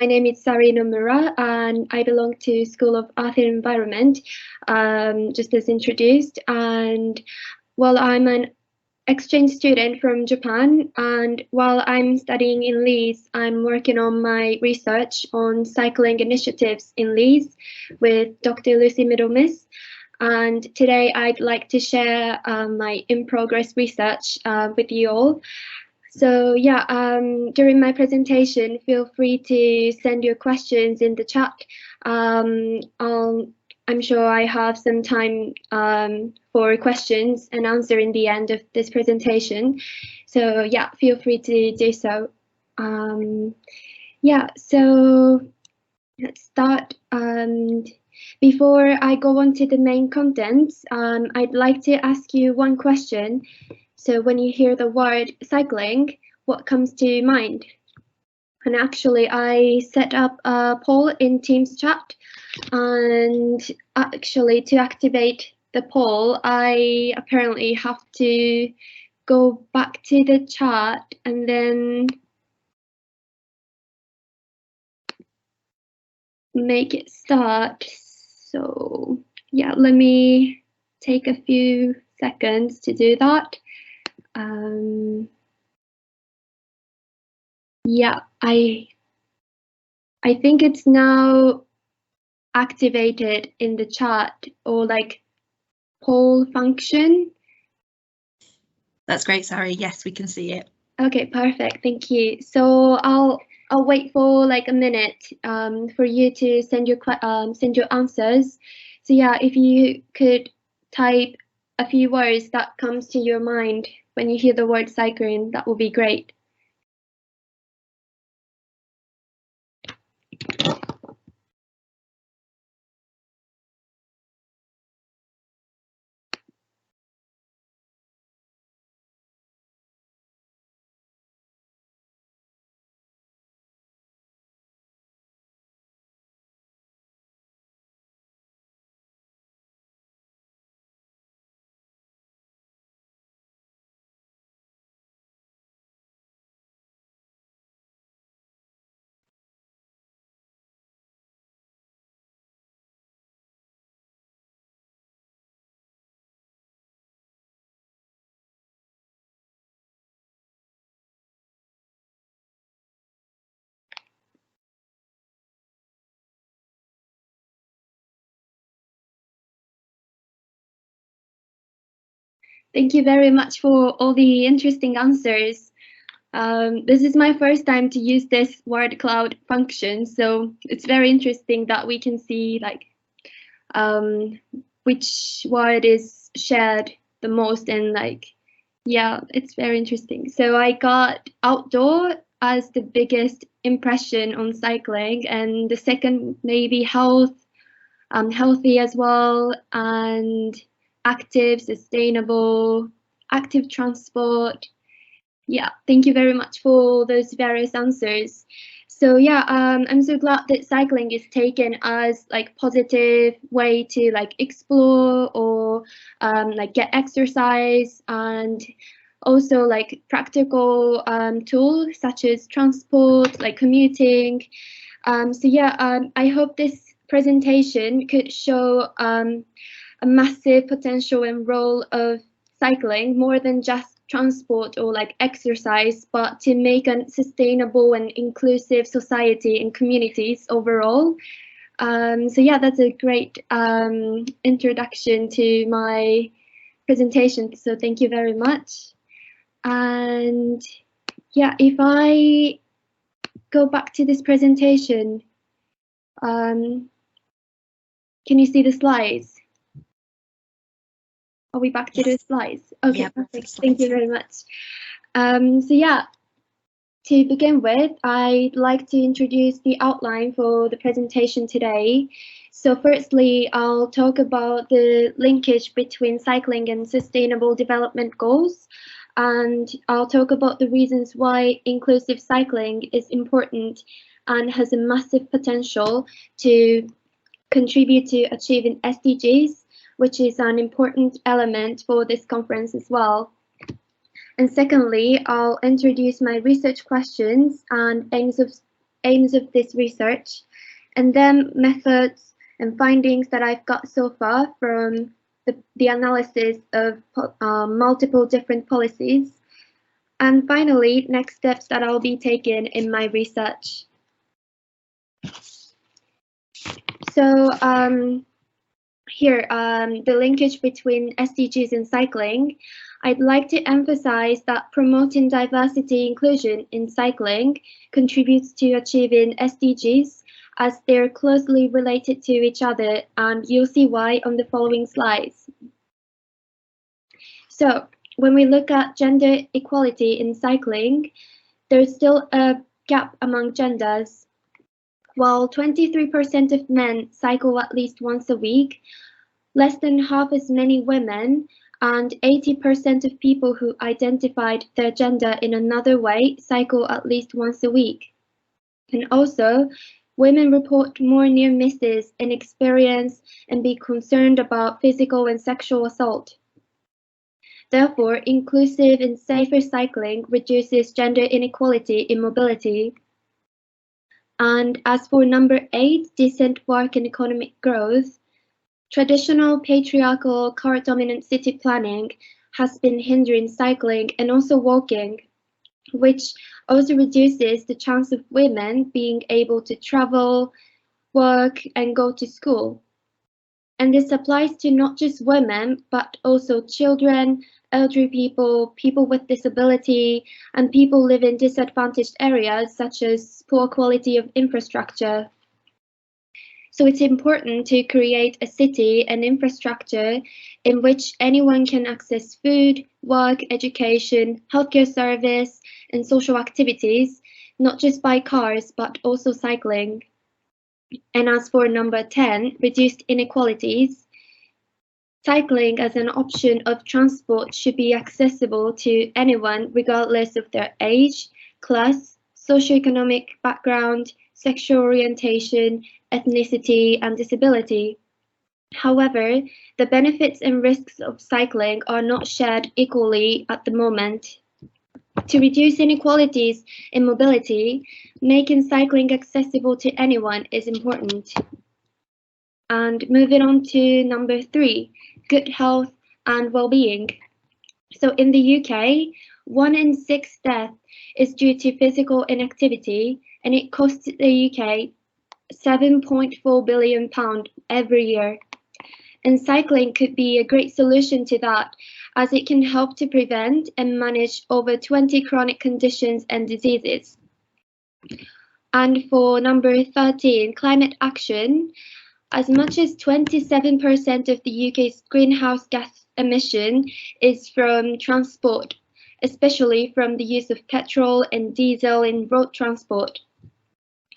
My name is Sari Nomura, and I belong to School of Art and Environment, just as introduced. And well, I'm an exchange student from Japan, and while I'm studying in Leeds, I'm working on my research on cycling initiatives in Leeds with Dr. Lucy Middlemiss. And today I'd like to share my in-progress research with you all. So yeah, during my presentation, feel free to send your questions in the chat. I'm sure I have some time for questions and answer in the end of this presentation. So yeah, feel free to do so. Yeah, so let's start. Before I go on to the main contents, I'd like to ask you one question. So when you hear the word cycling, what comes to mind? And actually, I set up a poll in Teams chat, and actually to activate the poll, I apparently have to go back to the chat and then make it start. So yeah, let me take a few seconds to do that. Yeah, I think it's now activated in the chat, or like poll function. That's great, Sari. Yes, we can see it. Okay, perfect. Thank you. So I'll wait for like a minute for you to send your answers. So yeah, if you could type a few words that comes to your mind when you hear the word cycling, that would be great. Thank you very much for all the interesting answers. This is my first time to use this word cloud function, so it's very interesting that we can see like which word is shared the most, and like, yeah, it's very interesting. So I got outdoor as the biggest impression on cycling, and the second maybe health, healthy as well, and active, sustainable, active transport. Yeah, thank you very much for those various answers. So yeah, I'm so glad that cycling is taken as like positive way to like explore or like get exercise, and also like practical tools such as transport, like commuting. So yeah, I hope this presentation could show a massive potential and role of cycling, more than just transport or like exercise, but to make a sustainable and inclusive society and communities overall. So yeah, that's a great introduction to my presentation. So thank you very much. And yeah, if I go back to this presentation, can you see the slides? Are we back to the slides? Okay, yeah, perfect. Thank you very much. So yeah, to begin with, I'd like to introduce the outline for the presentation today. So firstly, I'll talk about the linkage between cycling and sustainable development goals. And I'll talk about the reasons why inclusive cycling is important and has a massive potential to contribute to achieving SDGs, which is an important element for this conference as well. And secondly, I'll introduce my research questions and aims of this research, and then methods and findings that I've got so far from the analysis of multiple different policies, and finally, next steps that I'll be taking in my research. So here, the linkage between SDGs and cycling. I'd like to emphasize that promoting diversity inclusion in cycling contributes to achieving SDGs, as they're closely related to each other, and you'll see why on the following slides. So when we look at gender equality in cycling, there's still a gap among genders. While 23% of men cycle at least once a week, less than half as many women and 80% of people who identified their gender in another way cycle at least once a week. And also, women report more near misses and experience and be concerned about physical and sexual assault. Therefore, inclusive and safer cycling reduces gender inequality in mobility. And as for number 8, decent work and economic growth, traditional patriarchal car-dominant city planning has been hindering cycling and also walking, which also reduces the chance of women being able to travel, work, and go to school. And this applies to not just women, but also children, elderly people, people with disability, and people live in disadvantaged areas such as poor quality of infrastructure. So it's important to create a city and infrastructure in which anyone can access food, work, education, healthcare service, and social activities, not just by cars, but also cycling. And as for number 10, reduced inequalities, cycling as an option of transport should be accessible to anyone regardless of their age, class, socioeconomic background, sexual orientation, ethnicity, and disability. However, the benefits and risks of cycling are not shared equally at the moment. To reduce inequalities in mobility, making cycling accessible to anyone is important. And moving on to number 3, good health and well-being. So in the UK, 1 in 6 deaths is due to physical inactivity, and it costs the UK £7.4 billion every year. And cycling could be a great solution to that, as it can help to prevent and manage over 20 chronic conditions and diseases. And for number 13, climate action, as much as 27% of the UK's greenhouse gas emission is from transport, especially from the use of petrol and diesel in road transport.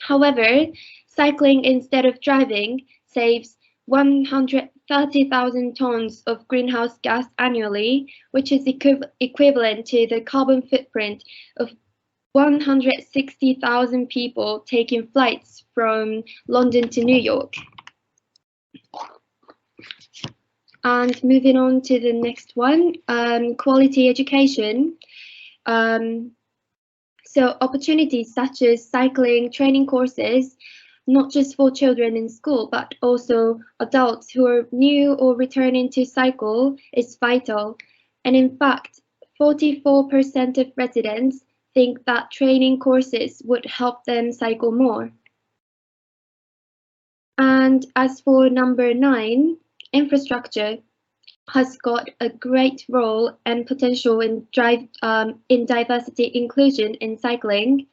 However, cycling instead of driving saves 130,000 tons of greenhouse gas annually, which is equivalent to the carbon footprint of 160,000 people taking flights from London to New York. And moving on to the next one, quality education. So opportunities such as cycling training courses, not just for children in school, but also adults who are new or returning to cycle, is vital. And in fact, 44% of residents think that training courses would help them cycle more. And as for number 9, infrastructure has got a great role and potential in diversity inclusion in cycling,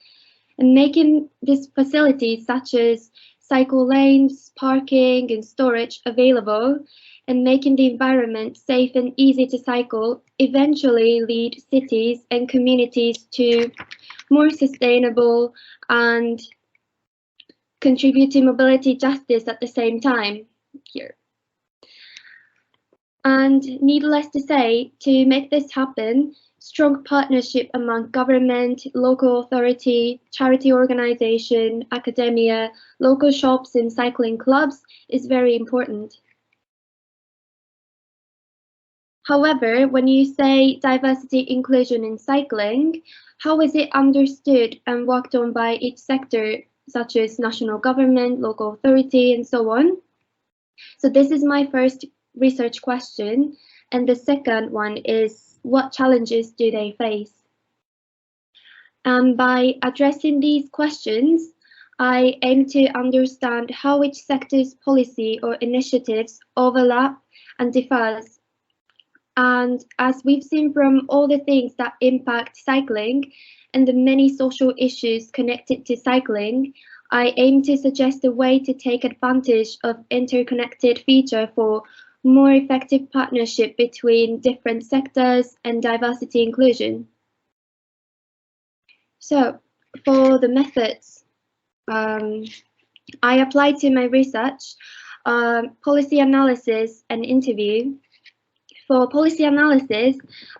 and making these facilities such as cycle lanes, parking, and storage available, and making the environment safe and easy to cycle eventually lead cities and communities to more sustainable and contribute to mobility justice at the same time here. And needless to say, to make this happen, strong partnership among government, local authority, charity organization, academia, local shops and cycling clubs is very important. However, when you say diversity inclusion in cycling, how is it understood and worked on by each sector such as national government, local authority, and so on. So this is my first research question. And the second one is, what challenges do they face? By addressing these questions, I aim to understand how each sector's policy or initiatives overlap and differs. And as we've seen from all the things that impact cycling and the many social issues connected to cycling, I aim to suggest a way to take advantage of interconnected feature for more effective partnership between different sectors and diversity inclusion. So for the methods, I applied to my research, policy analysis and interview. For policy analysis,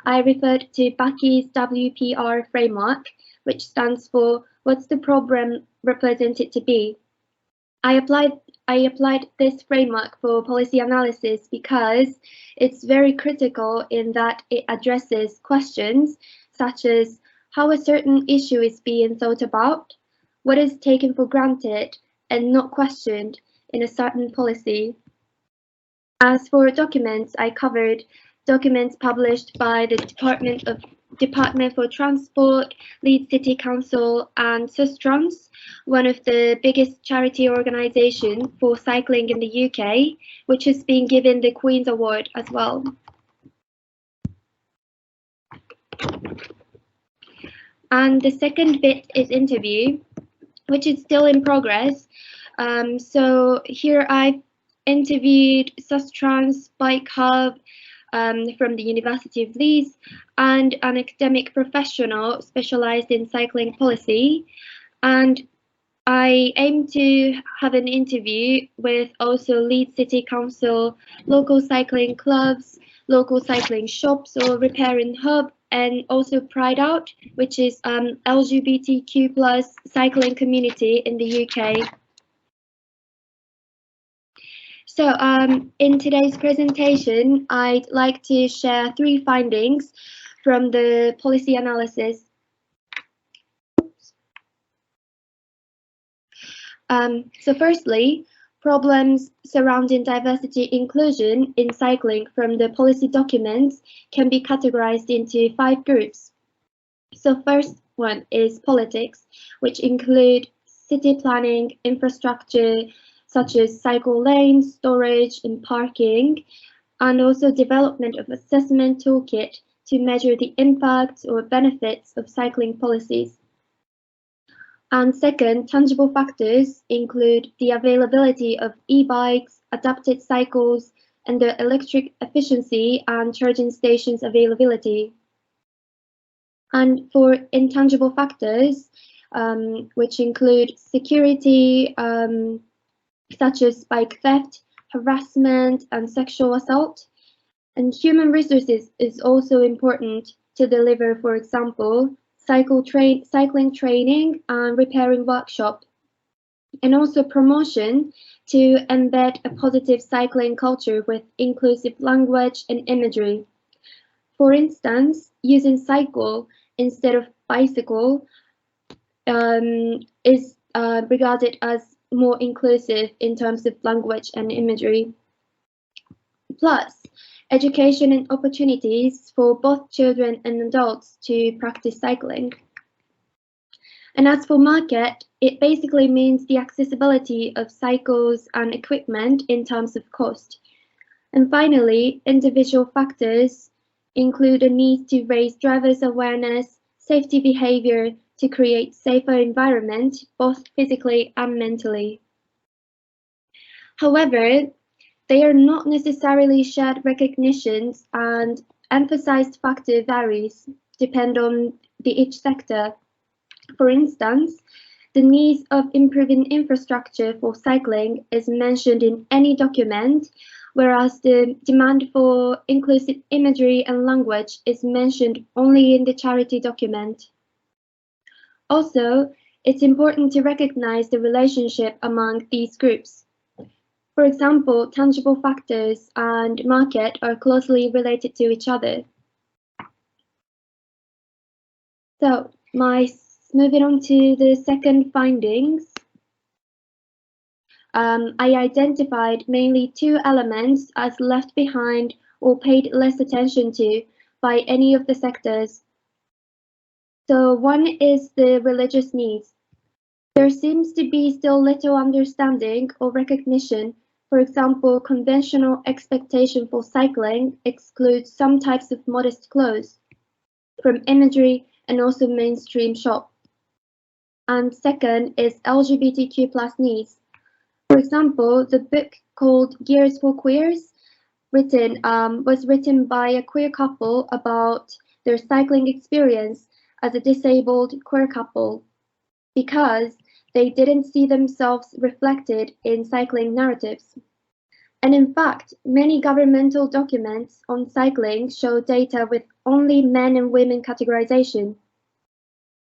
I referred to Bucky's WPR framework, which stands for What's the Problem Represented to Be? I applied this framework for policy analysis because it's very critical in that it addresses questions such as how a certain issue is being thought about, what is taken for granted and not questioned in a certain policy. As for documents, I covered documents published by the Department for Transport, Leeds City Council, and Sustrans, one of the biggest charity organisations for cycling in the UK, which has been given the Queen's Award as well. And the second bit is interview, which is still in progress. So here I've interviewed Sustrans, Bike Hub, from the University of Leeds, and an academic professional specialised in cycling policy. And I aim to have an interview with also Leeds City Council, local cycling clubs, local cycling shops or repairing hub, and also Pride Out, which is LGBTQ+ cycling community in the UK. So in today's presentation, I'd like to share 3 findings from the policy analysis. So firstly, problems surrounding diversity inclusion in cycling from the policy documents can be categorized into 5 groups. So first one is politics, which include city planning, infrastructure, such as cycle lanes, storage and parking, and also development of assessment toolkit to measure the impacts or benefits of cycling policies. And second, tangible factors include the availability of e-bikes, adapted cycles, and the electric efficiency and charging stations availability. And for intangible factors, which include security, such as bike theft, harassment, and sexual assault. And human resources is also important to deliver, for example, cycling training and repairing workshop, and also promotion to embed a positive cycling culture with inclusive language and imagery. For instance, using cycle instead of bicycle is regarded as more inclusive in terms of language and imagery. Plus, education and opportunities for both children and adults to practice cycling. And as for market, it basically means the accessibility of cycles and equipment in terms of cost. And finally, individual factors include a need to raise drivers' awareness, safety behavior to create safer environment, both physically and mentally. However, they are not necessarily shared recognitions, and emphasized factor varies, depend on each sector. For instance, the needs of improving infrastructure for cycling is mentioned in any document, whereas the demand for inclusive imagery and language is mentioned only in the charity document. Also, it's important to recognize the relationship among these groups. For example, tangible factors and market are closely related to each other. So, moving on to the second findings. I identified mainly two elements as left behind or paid less attention to by any of the sectors. So one is the religious needs. There seems to be still little understanding or recognition. For example, conventional expectation for cycling excludes some types of modest clothes from imagery and also mainstream shop. And second is LGBTQ+ needs. For example, the book called Gears for Queers was written by a queer couple about their cycling experience as a disabled queer couple because they didn't see themselves reflected in cycling narratives. And in fact, many governmental documents on cycling show data with only men and women categorization.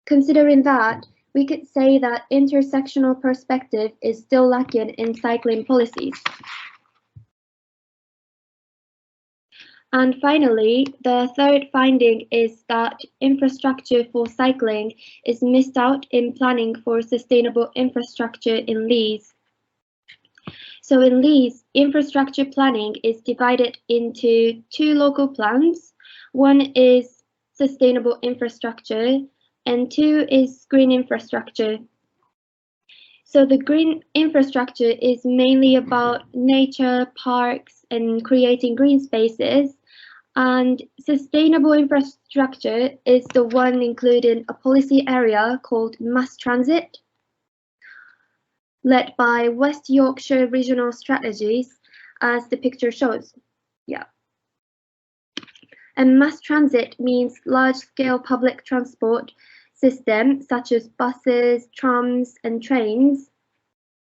Considering that, we could say that intersectional perspective is still lacking in cycling policies. And finally, the third finding is that infrastructure for cycling is missed out in planning for sustainable infrastructure in Leeds. So in Leeds, infrastructure planning is divided into two local plans. One is sustainable infrastructure and two is green infrastructure. So the green infrastructure is mainly about nature, parks, and creating green spaces. And sustainable infrastructure is the one including a policy area called mass transit, led by West Yorkshire Regional Strategies, as the picture shows. Yeah. And mass transit means large-scale public transport system such as buses, trams, and trains.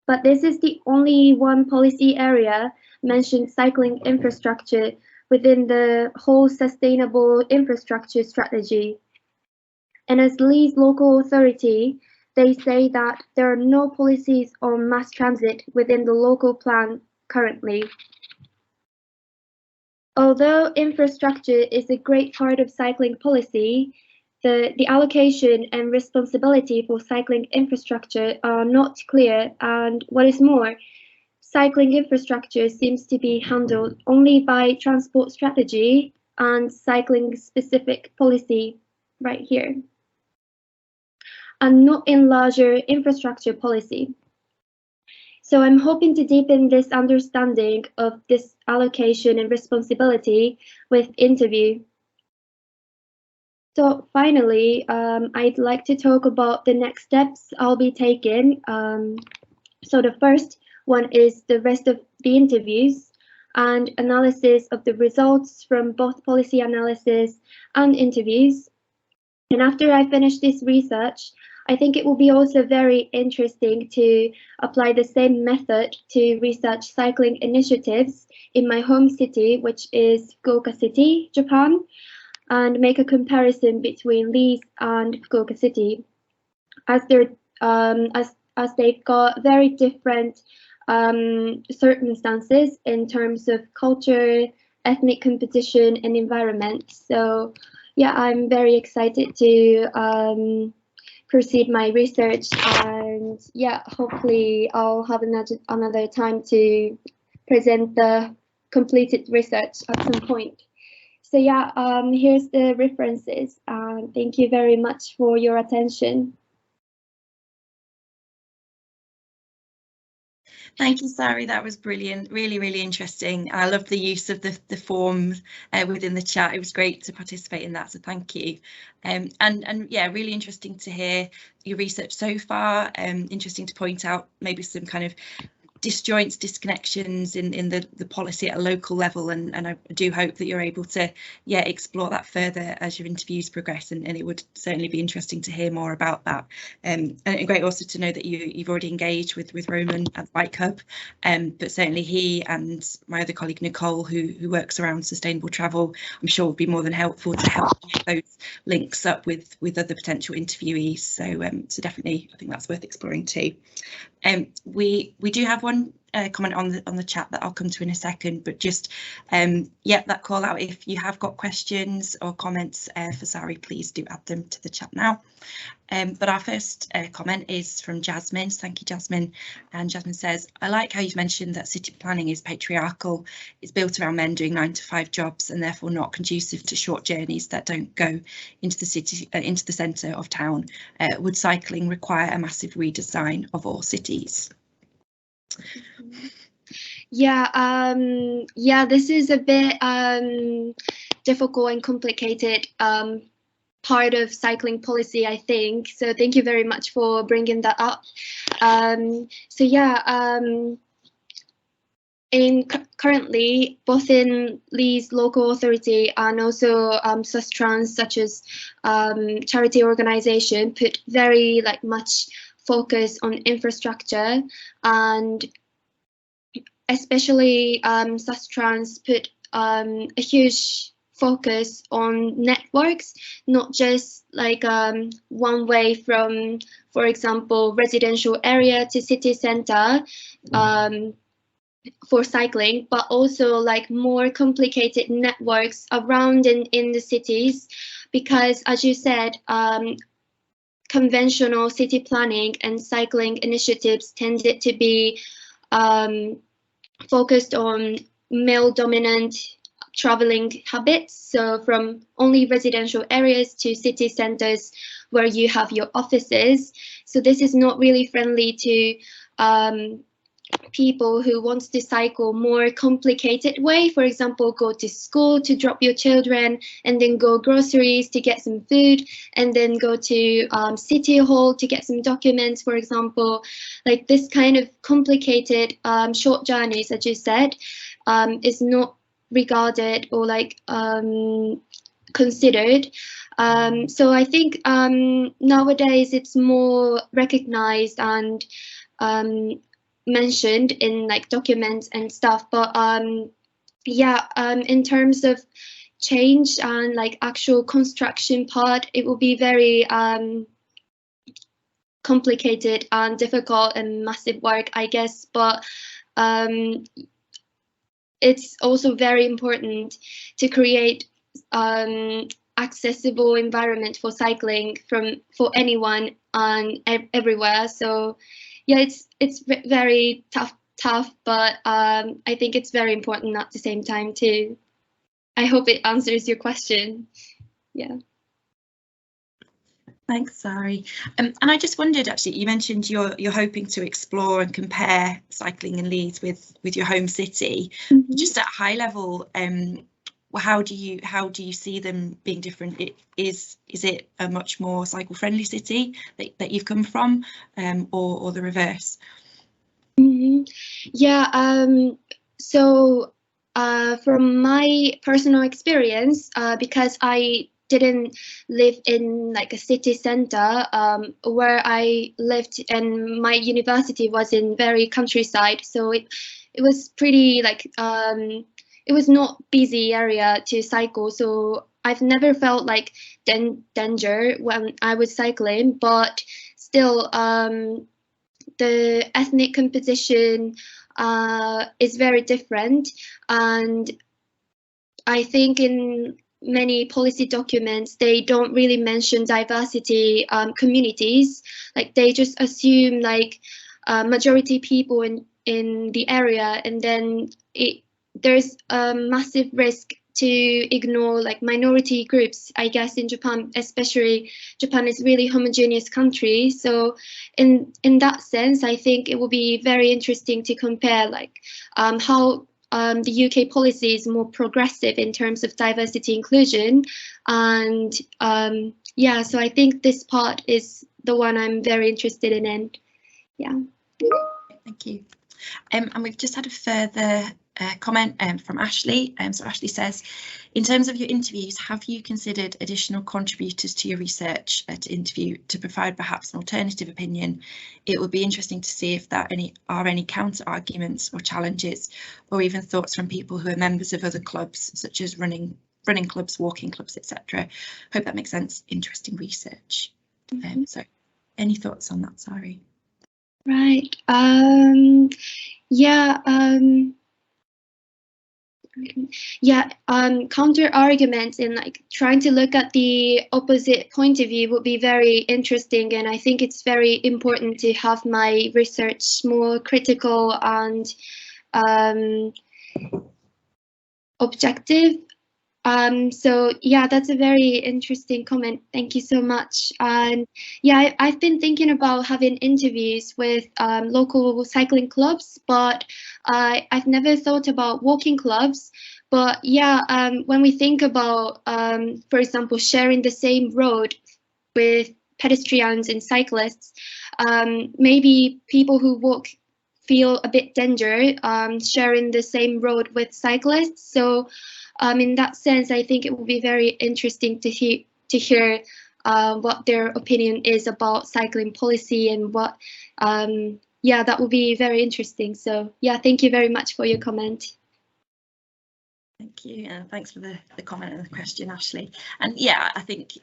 But this is the only one policy area mentioned cycling infrastructure within the whole sustainable infrastructure strategy. And as Leeds local authority, they say that there are no policies on mass transit within the local plan currently. Although infrastructure is a great part of cycling policy, the allocation and responsibility for cycling infrastructure are not clear, and what is more, cycling infrastructure seems to be handled only by transport strategy and cycling specific policy right here, and not in larger infrastructure policy. So I'm hoping to deepen this understanding of this allocation and responsibility with interview. So finally, I'd like to talk about the next steps I'll be taking. So the first one is the rest of the interviews and analysis of the results from both policy analysis and interviews. And after I finish this research, I think it will be also very interesting to apply the same method to research cycling initiatives in my home city, which is Fukuoka City, Japan, and make a comparison between Leeds and Fukuoka City, as they're as they've got very different circumstances in terms of culture, ethnic competition, and environment. So yeah, I'm very excited to proceed my research, and yeah, hopefully I'll have another time to present the completed research at some point. So yeah, here's the references, and thank you very much for your attention. Thank you, Sari. That was brilliant. Really, really interesting. I love the use of the forms within the chat. It was great to participate in that, so thank you. And yeah, really interesting to hear your research so far. Interesting to point out maybe some kind of disjoints, disconnections in the policy at a local level, and I do hope that you're able to explore that further as your interviews progress, and it would certainly be interesting to hear more about that. And great also to know that you've already engaged with Roman at the Bike Hub, but certainly he and my other colleague Nicole, who works around sustainable travel, I'm sure would be more than helpful to help those links up with other potential interviewees. So definitely I think that's worth exploring too. We do have one comment on the chat that I'll come to in a second, but just yeah, that call out, if you have got questions or comments for Sari, please do add them to the chat now. But our first comment is from Jasmine. Thank you, Jasmine. And Jasmine says, I like how you've mentioned that city planning is patriarchal. It's built around men doing 9-to-5 jobs and therefore not conducive to short journeys that don't go into the city, into the centre of town. Would cycling require a massive redesign of all cities? Yeah, yeah, this is a bit difficult and complicated part of cycling policy, I think. So thank you very much for bringing that up. So yeah, currently, both in Leeds local authority and also Sustrans, such as charity organisation, put very much focus on infrastructure, and especially Sustrans put a huge focus on networks, not just one way from, for example, residential area to city centre for cycling, but also more complicated networks around in the cities, because as you said, conventional city planning and cycling initiatives tended to be focused on male-dominant traveling habits, so from only residential areas to city centers where you have your offices. So this is not really friendly to people who want to cycle more complicated way, for example, go to school to drop your children and then go groceries to get some food and then go to city hall to get some documents, for example. This kind of complicated short journeys, as you said, is not regarded or considered. So I think nowadays it's more recognized and mentioned in documents and stuff, but yeah, in terms of change and actual construction part, it will be very complicated and difficult and massive work, I guess, but it's also very important to create accessible environment for cycling for anyone and everywhere. So yeah, it's very tough, but I think it's very important at the same time too. I hope it answers your question. Yeah. Thanks, Sari. And I just wondered, actually, you mentioned you're hoping to explore and compare cycling in Leeds with your home city. Mm-hmm. Just at a high level, how do you see them being different? Is it a much more cycle friendly city that you've come from, or the reverse? Mm-hmm. Yeah. So from my personal experience, because I didn't live in a city center, where I lived and my university was in very countryside, so it was pretty it was not busy area to cycle, so I've never felt danger when I was cycling. But still, the ethnic composition is very different, and I think in many policy documents they don't really mention diversity communities. They just assume majority people in the area, and then there's a massive risk to ignore minority groups, I guess, in Japan. Especially Japan is really homogeneous country, so in that sense I think it will be very interesting to compare how the UK policy is more progressive in terms of diversity inclusion. And yeah, so I think this part is the one I'm very interested in. Yeah. Thank you. And we've just had a further comment from Ashley. So Ashley says, in terms of your interviews, have you considered additional contributors to your research to interview to provide perhaps an alternative opinion? It would be interesting to see if there are any counter arguments or challenges, or even thoughts from people who are members of other clubs, such as running clubs, walking clubs, etc. Hope that makes sense. Interesting research. So any thoughts on that, Sari? Right. Yeah, counter arguments and like trying to look at the opposite point of view would be very interesting, and I think it's very important to have my research more critical and objective. So yeah, that's a very interesting comment. Thank you so much. And yeah, I've been thinking about having interviews with local cycling clubs, but I've never thought about walking clubs. But yeah, when we think about, for example, sharing the same road with pedestrians and cyclists, maybe people who walk feel a bit danger sharing the same road with cyclists. So in that sense, I think it will be very interesting to hear what their opinion is about cycling policy and what. Yeah, that will be very interesting. So yeah, thank you very much for your comment. Thank you, and thanks for the comment and the question, Ashley. And yeah, I think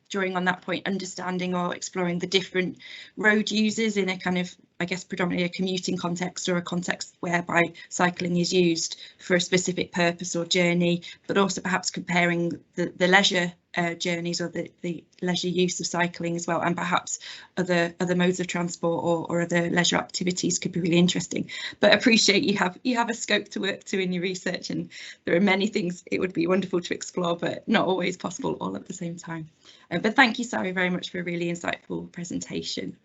drawing on that point, understanding or exploring the different road users in a kind of, I guess, predominantly a commuting context or a context whereby cycling is used for a specific purpose or journey, but also perhaps comparing the leisure journeys or the leisure use of cycling as well, and perhaps other modes of transport or other leisure activities could be really interesting. But appreciate you have a scope to work to in your research, and there are many things it would be wonderful to explore, but not always possible all at the same time. But thank you, Sari, very much for a really insightful presentation.